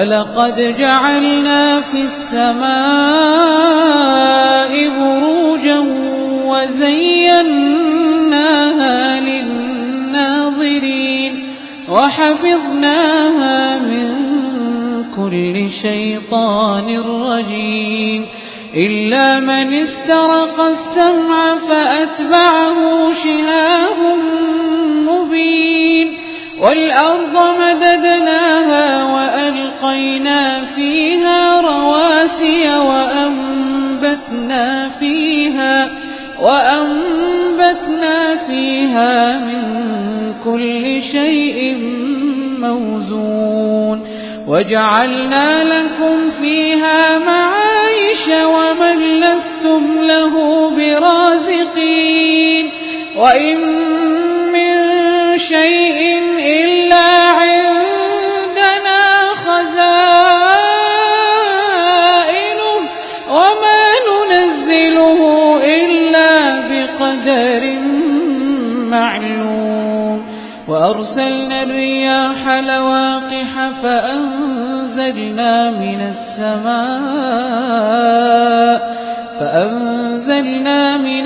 وَلَقَدْ جَعَلْنَا فِي السَّمَاءِ بُرُوجًا وَزَيَّنَّاهَا لِلنَّاظِرِينَ وَحَفِظْنَاهَا مِنْ كُلِّ شَيْطَانٍ رَجِيمٍ إِلَّا مَنِ اسْتَرَقَ السَّمْعَ فَأَتْبَعَهُ شِهَابٌ مُبِينٌ وَالْأَرْضَ مَدَدْنَاهَا وَأَلْقَيْنَا فِيهَا رَوَاسِيَ وَأَنبَتْنَا فِيهَا مِن كُلِّ شَيْءٍ مَّوْزُونٍ وَجَعَلْنَا لَكُمْ فِيهَا مَعَايِشَ وَمَن لَّسْتُمْ لَهُ بِرَازِقِينَ وَإِن مِّن شَيْءٍ إِلَّا عِندَنَا خَزَائِنُهُ وَمَا نُنَزِّلُهُ إِلَّا بِقَدَرٍ مَّعْلُومٍ وَأَرْسَلْنَا الرِّيَاحَ لَوَاقِحَ فَأَنزَلْنَا مِنَ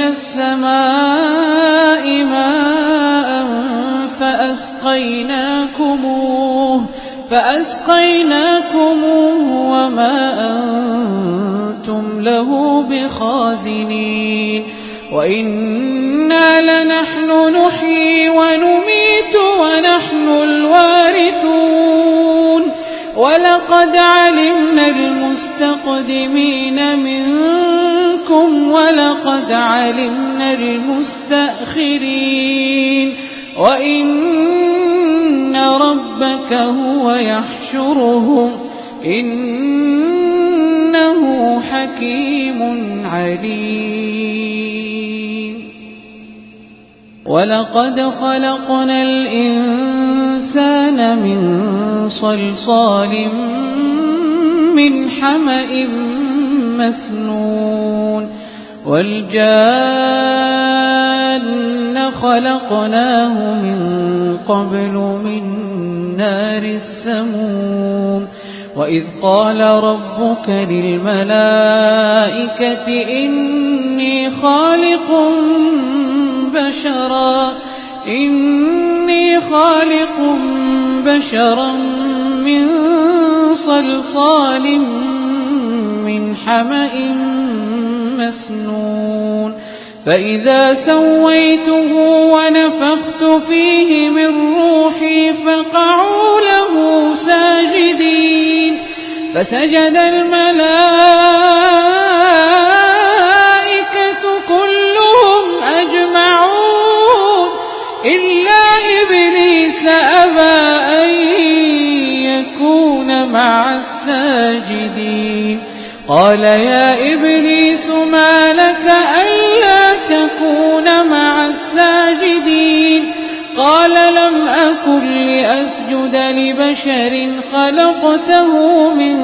السَّمَاءِ مَاءً فَأَسْقَيْنَاكُمُوهُ وَمَا أَنتُمْ لَهُ بِخَازِنِينَ وَإِنَّا لَنَحْنُ نُحْيِي وَنُمِيتُ وَنَحْنُ الْوَارِثُونَ وَلَقَدْ عَلِمْنَا الْمُسْتَقْدِمِينَ مِنكُمْ وَلَقَدْ عَلِمْنَا الْمُسْتَأْخِرِينَ وَإِنَّ رَبَّكَ هُوَ يَحْشُرُهُمْ إِنَّهُ حَكِيمٌ عَلِيمٌ وَلَقَدْ خَلَقْنَا الْإِنسَانَ مِنْ صَلْصَالٍ مِنْ حَمَإٍ مَسْنُونٍ وَالْجَانَّ خَلَقْنَاهُ مِنْ قَبْلُ مِنْ نَارِ السَّمُومِ وَإِذْ قَالَ رَبُّكَ لِلْمَلَائِكَةِ إِنِّي خَالِقٌ بَشَرًا مِنْ صَلْصَالٍ مِنْ حَمَإٍ مسنون فإذا سويته ونفخت فيه من روحي فقعوا له ساجدين فسجد الملائكة كلهم أجمعون إلا إبليس أبى أن يكون مع الساجدين قال يا إبليس ما لك ألا تكون مع الساجدين قال لم أكن لأسجد لبشر خلقته من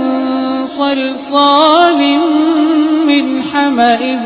صلصال من حمأ